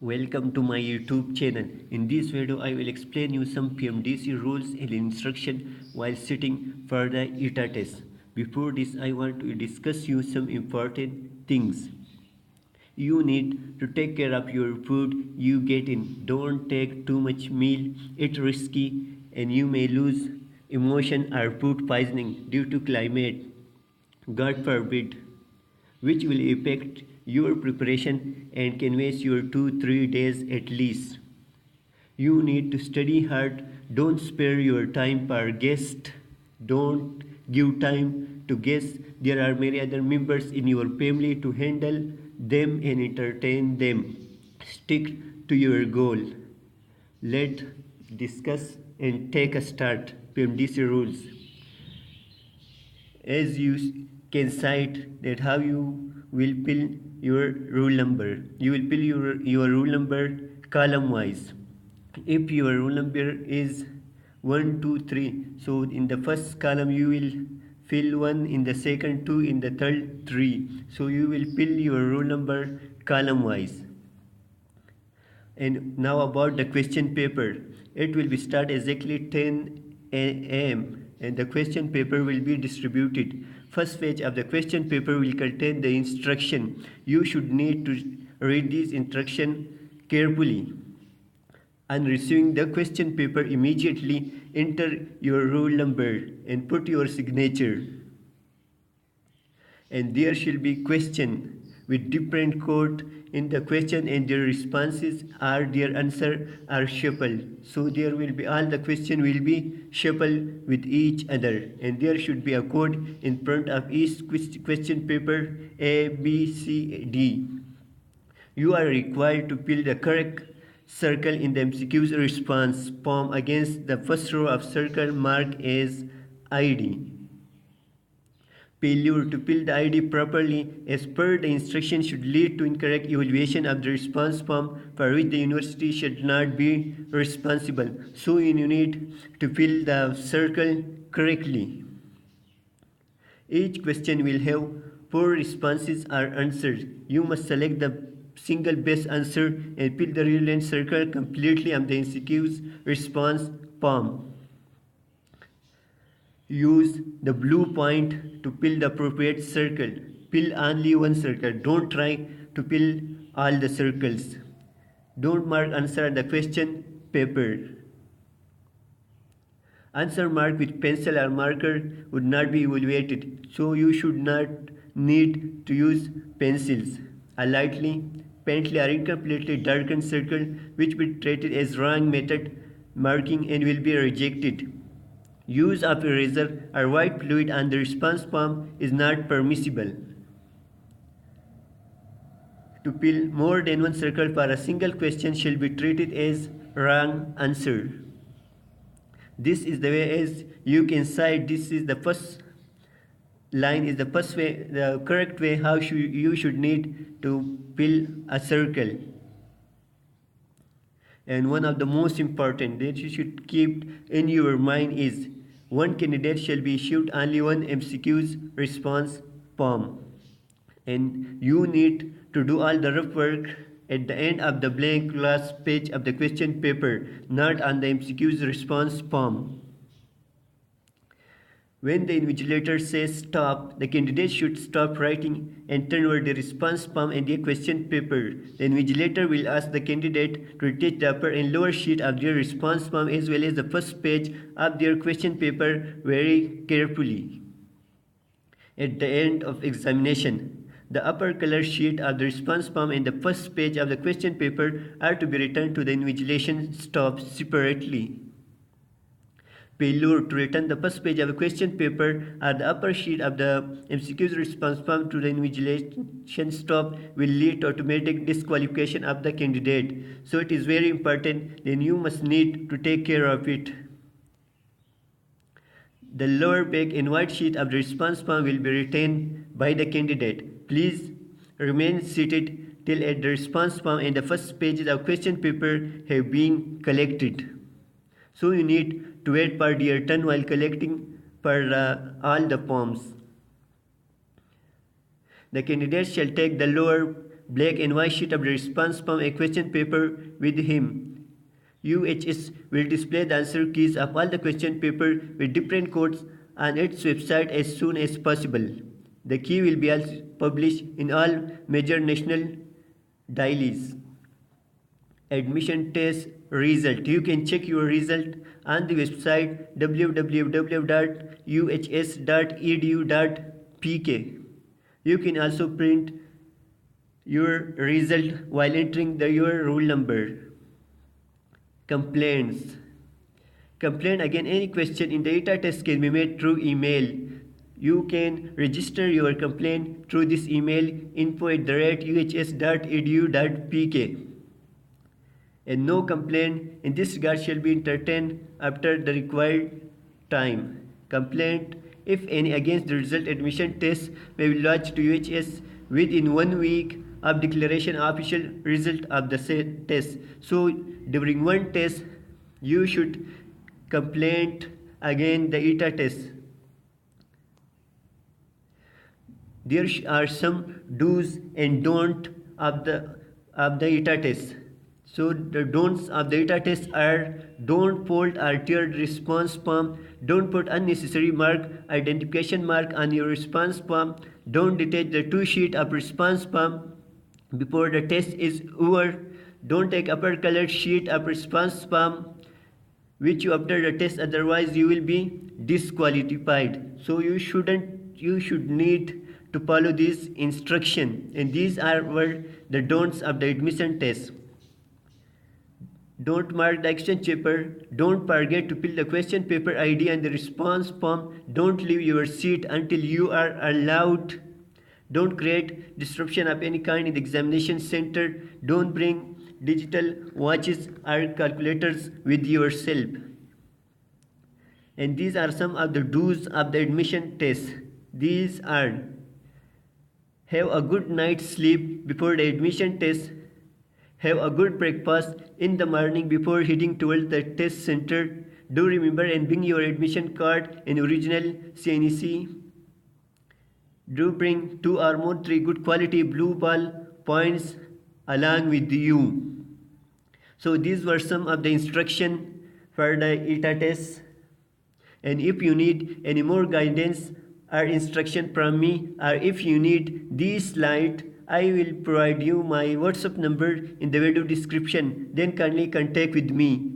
Welcome to my YouTube channel. In this video, I will explain you some PMDC rules and instruction while sitting for the Etea test. Before this, I want to discuss you some important things. You need to take care of your food you get in. Don't take too much meal. It's risky and you may lose emotion or food poisoning due to climate. God forbid, which will affect your preparation and can waste your 2-3 days at least. You need to study hard. Don't spare your time per guest. Don't give time to guests. There are many other members in your family to handle them and entertain them. Stick to your goal. Let's discuss and take a start. PMDC rules. As you can cite that how you will fill your rule number. You will fill your rule number column wise. If your rule number is 1, 2, 3, so in the first column you will fill 1, in the second 2, in the third 3. So you will fill your rule number column wise. And now about the question paper. It will be start exactly 10 a.m. and the question paper will be distributed. First page of the question paper will contain the instruction. You should need to read this instruction carefully. On receiving the question paper, immediately enter your roll number and put your signature. And there shall be question with different code in the question, and their responses or their answer are shuffled. So there will be all the question will be shuffled with each other, and there should be a code in front of each question paper A, B, C, D. You are required to fill the correct circle in the MCQ's response form against the first row of circle marked as ID. Failure to fill the ID properly as per the instruction should lead to incorrect evaluation of the response form, for which the university should not be responsible. So you need to fill the circle correctly. Each question will have 4 responses or answers. You must select the single best answer and fill the relevant circle completely on the MCQ's response form. Use the blue point to fill the appropriate circle. Fill only one circle. Don't try to fill all the circles. Don't mark answer on the question paper. Answer marked with pencil or marker would not be evaluated, so you should not need to use pencils. A lightly, faintly or incompletely darkened circle which will be treated as wrong method marking and will be rejected. Use of eraser or white fluid on the response form is not permissible. To fill more than one circle for a single question shall be treated as wrong answer. This is the way as you can cite. This is the first line is the first way, the correct way how you should need to fill a circle. And one of the most important that you should keep in your mind is one candidate shall be issued only one MCQ's response form. And you need to do all the rough work at the end of the blank last page of the question paper, not on the MCQ's response form. When the invigilator says stop, the candidate should stop writing and turn over the response form and the question paper. The invigilator will ask the candidate to retouch the upper and lower sheet of their response form as well as the first page of their question paper very carefully. At the end of examination, the upper color sheet of the response form and the first page of the question paper are to be returned to the invigilation staff separately. Failure to return the first page of a question paper or the upper sheet of the MCQ's response form to the invigilation staff will lead to automatic disqualification of the candidate. So it is very important, then you must need to take care of it. The lower black and white sheet of the response form will be retained by the candidate. Please remain seated till at the response form and the first pages of question paper have been collected. So you need to wait for your turn while collecting for all the forms. The candidate shall take the lower black and white sheet of the response from a question paper with him. UHS will display the answer keys of all the question paper with different codes on its website as soon as possible. The key will be also published in all major national dailies. Admission test result. You can check your result on the website www.uhs.edu.pk. You can also print your result while entering your roll number. Complaints. Complaint again, any question in the Etea test can be made through email. You can register your complaint through this email info@uhs.edu.pk. And no complaint in this regard shall be entertained after the required time. Complaint, if any, against the result admission test may be lodged to UHS within 1 week of declaration of official result of the said test. So during one test, you should complain again the Etea test. There are some do's and don't of the Etea test. So the don'ts of the Etea test are: don't fold or tear the response form, don't put unnecessary mark, identification mark on your response form, don't detach the two sheet of response form before the test is over, don't take upper colored sheet of response form which you after the test, otherwise you will be disqualified. So you should need to follow this instruction, and these were the don'ts of the admission test. Don't mark the exchange paper. Don't forget to fill the question paper ID and the response form. Don't leave your seat until you are allowed. Don't create disruption of any kind in the examination center. Don't bring digital watches or calculators with yourself. And these are some of the do's of the admission test. These are: have a good night's sleep before the admission test. Have a good breakfast in the morning before heading towards the test center. Do remember and bring your admission card and original CNEC. Do bring 2 or more 3 good quality blue ball points along with you. So these were some of the instruction for the Etea test. And if you need any more guidance or instruction from me, or if you need this slide, I will provide you my WhatsApp number in the video description. Then kindly contact with me.